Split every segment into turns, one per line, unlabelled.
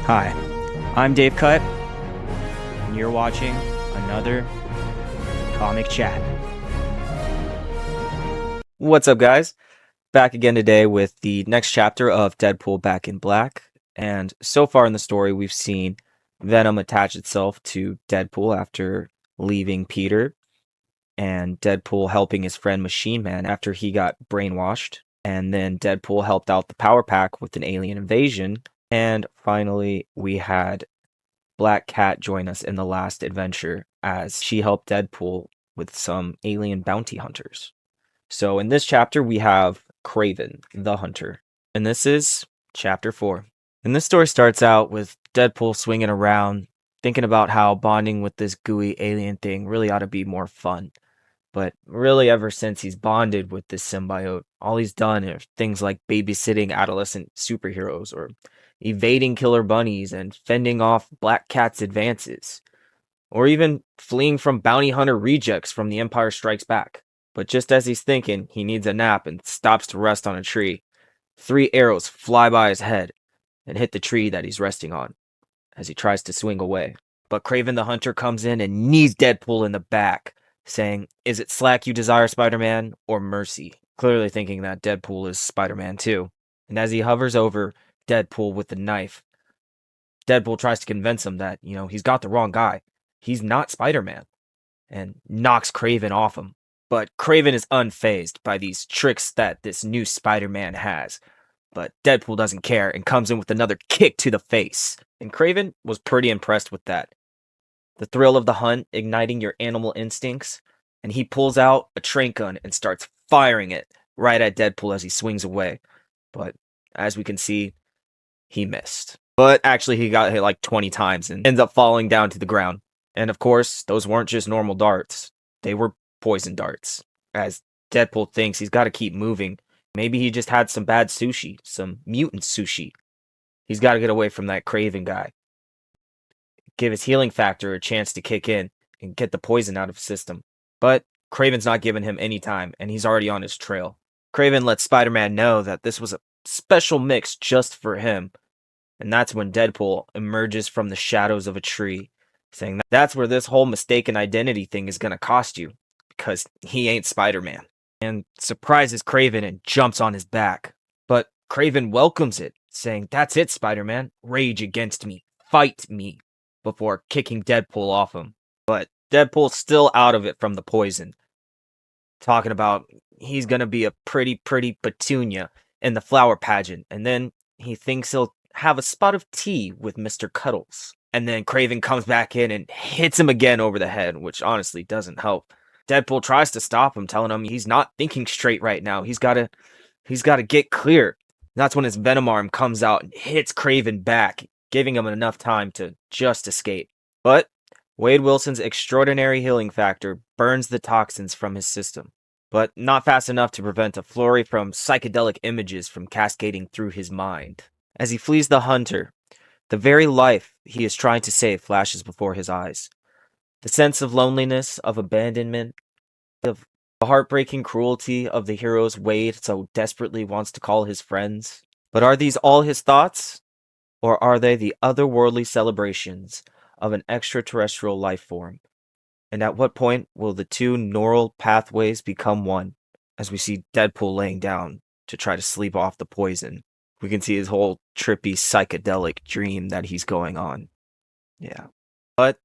Hi, I'm Dave Cut, and you're watching another Comic Chat. What's up, guys? Back again today with the next chapter of Deadpool Back in Black. And so far in the story, we've seen Venom attach itself to Deadpool after leaving Peter, and Deadpool helping his friend Machine Man after he got brainwashed. And then Deadpool helped out the Power Pack with an alien invasion. And finally, we had Black Cat join us in the last adventure as she helped Deadpool with some alien bounty hunters. So in this chapter, we have Kraven, the hunter. And this is chapter 4. And this story starts out with Deadpool swinging around, thinking about how bonding with this gooey alien thing really ought to be more fun. But really, ever since he's bonded with this symbiote, all he's done are things like babysitting adolescent superheroes or evading killer bunnies and fending off Black Cat's advances, or even fleeing from bounty hunter rejects from The Empire Strikes Back. But just as he's thinking he needs a nap and stops to rest on a tree, 3 arrows fly by his head and hit the tree that he's resting on as he tries to swing away. But Kraven the Hunter comes in and knees Deadpool in the back, saying, "Is it slack you desire, Spider-Man, or mercy?" Clearly thinking that Deadpool is Spider-Man too. And as he hovers over Deadpool with the knife, Deadpool tries to convince him that, he's got the wrong guy. He's not Spider-Man, and knocks Kraven off him. But Kraven is unfazed by these tricks that this new Spider-Man has. But Deadpool doesn't care and comes in with another kick to the face. And Kraven was pretty impressed with that. The thrill of the hunt igniting your animal instincts, and he pulls out a trank gun and starts firing it right at Deadpool as he swings away. But as we can see, he missed. But actually, he got hit like 20 times and ends up falling down to the ground. And of course, those weren't just normal darts. They were poison darts. As Deadpool thinks he's got to keep moving. Maybe he just had some bad sushi, some mutant sushi. He's got to get away from that Kraven guy. Give his healing factor a chance to kick in and get the poison out of his system. But Kraven's not giving him any time, and he's already on his trail. Kraven lets Spider-Man know that this was a special mix just for him. And that's when Deadpool emerges from the shadows of a tree, saying that's where this whole mistaken identity thing is going to cost you, because he ain't Spider-Man. And surprises Kraven and jumps on his back. But Kraven welcomes it, saying, "That's it, Spider-Man. Rage against me. Fight me," before kicking Deadpool off him. But Deadpool's still out of it from the poison, talking about he's going to be a pretty petunia in the flower pageant, and then he thinks he'll have a spot of tea with Mr. Cuddles. And then Kraven comes back in and hits him again over the head, which honestly doesn't help. Deadpool tries to stop him, telling him he's not thinking straight right now. He's got to get clear. And that's when his Venom arm comes out and hits Kraven back, giving him enough time to just escape. But Wade Wilson's extraordinary healing factor burns the toxins from his system, but not fast enough to prevent a flurry from psychedelic images from cascading through his mind. As he flees the hunter, the very life he is trying to save flashes before his eyes. The sense of loneliness, of abandonment, of the heartbreaking cruelty of the heroes Wade so desperately wants to call his friends. But are these all his thoughts? Or are they the otherworldly celebrations of an extraterrestrial life form? And at what point will the two neural pathways become one? As we see Deadpool laying down to try to sleep off the poison, we can see his whole trippy psychedelic dream that he's going on. Yeah. But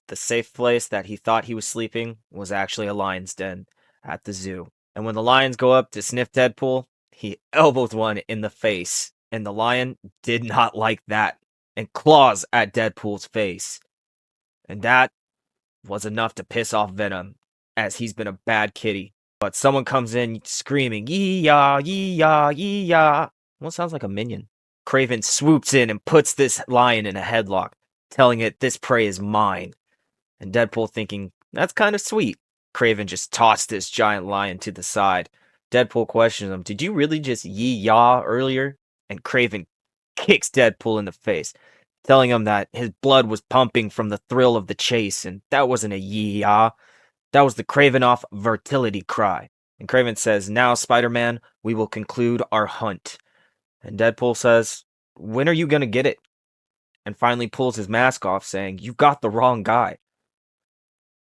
the safe place that he thought he was sleeping was actually a lion's den at the zoo. And when the lions go up to sniff Deadpool, he elbows one in the face. And the lion did not like that and claws at Deadpool's face. And that was enough to piss off Venom, as he's been a bad kitty. But someone comes in screaming, "Yee-yah, yee-yah, yee-yah." Well, sounds like a minion. Kraven swoops in and puts this lion in a headlock, telling it this prey is mine. And Deadpool thinking, that's kind of sweet. Kraven just tossed this giant lion to the side. Deadpool questions him, "Did you really just yee-yah earlier?" And Kraven kicks Deadpool in the face, telling him that his blood was pumping from the thrill of the chase, and that wasn't a yee-yah. That was the Kravenoff fertility cry. And Kraven says, "Now, Spider-Man, we will conclude our hunt." And Deadpool says, "When are you gonna get it?" and finally pulls his mask off, saying, "You got the wrong guy."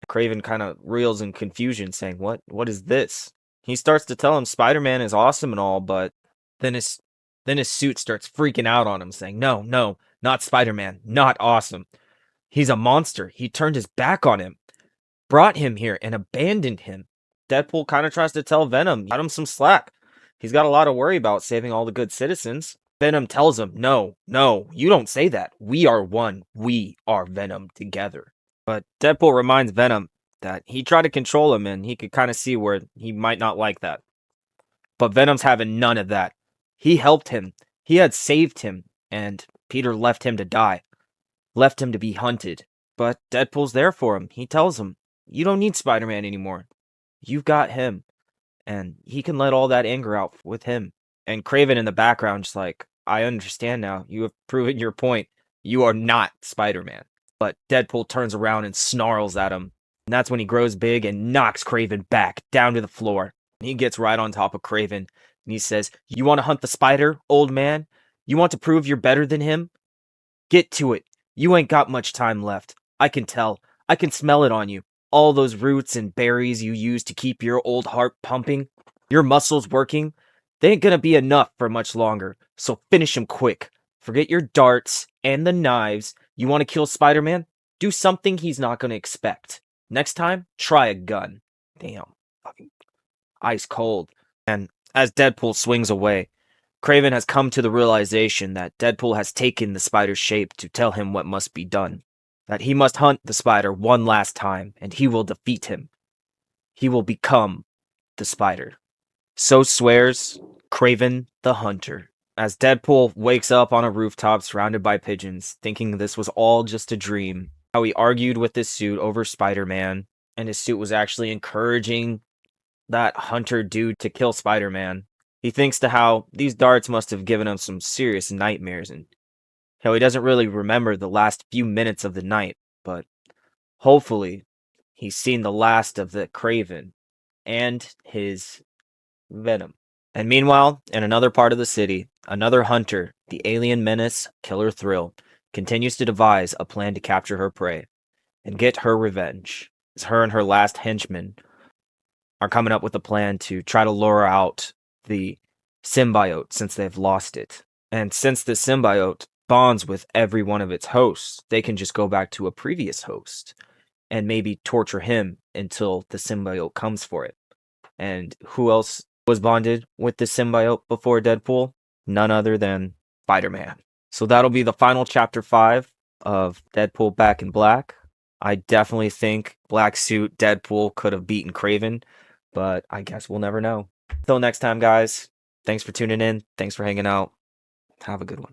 Kraven kind of reels in confusion, saying, What is this?" He starts to tell him Spider-Man is awesome and all, but then his then his suit starts freaking out on him, saying, "No, no, not Spider-Man, not awesome. He's a monster. He turned his back on him, brought him here, and abandoned him." Deadpool kind of tries to tell Venom, cut him some slack. He's got a lot of worry about saving all the good citizens. Venom tells him, "No, no, you don't say that. We are one. We are Venom together." But Deadpool reminds Venom that he tried to control him and he could kind of see where he might not like that. But Venom's having none of that. He helped him. He had saved him, and Peter left him to die, left him to be hunted. But Deadpool's there for him. He tells him, "You don't need Spider-Man anymore. You've got him." And he can let all that anger out with him. And Kraven in the background just like, "I understand now. You have proven your point. You are not Spider-Man." But Deadpool turns around and snarls at him. And that's when he grows big and knocks Kraven back down to the floor. And he gets right on top of Kraven. And he says, "You want to hunt the spider, old man? You want to prove you're better than him? Get to it. You ain't got much time left. I can tell. I can smell it on you. All those roots and berries you use to keep your old heart pumping, your muscles working, they ain't gonna be enough for much longer. So finish him quick. Forget your darts and the knives. You want to kill Spider-Man? Do something he's not gonna expect. Next time, try a gun." Damn. Fucking ice cold. And as Deadpool swings away, Kraven has come to the realization that Deadpool has taken the spider's shape to tell him what must be done. That he must hunt the spider one last time, and he will defeat him. He will become the spider. So swears Kraven the Hunter. As Deadpool wakes up on a rooftop surrounded by pigeons, thinking this was all just a dream, how he argued with his suit over Spider-Man, and his suit was actually encouraging that hunter dude to kill Spider-Man. He thinks to how these darts must have given him some serious nightmares, and how he doesn't really remember the last few minutes of the night, but hopefully he's seen the last of the Kraven and his Venom. And meanwhile, in another part of the city, another hunter, the alien menace Killer Thrill, continues to devise a plan to capture her prey and get her revenge. As her and her last henchman are coming up with a plan to try to lure out the symbiote since they've lost it. And since the symbiote bonds with every one of its hosts, they can just go back to a previous host and maybe torture him until the symbiote comes for it. And who else was bonded with the symbiote before Deadpool? None other than Spider-Man. So that'll be the final chapter 5 of Deadpool Back in Black. I definitely think Black Suit Deadpool could have beaten Kraven, but I guess we'll never know. Until next time, guys, thanks for tuning in. Thanks for hanging out. Have a good one.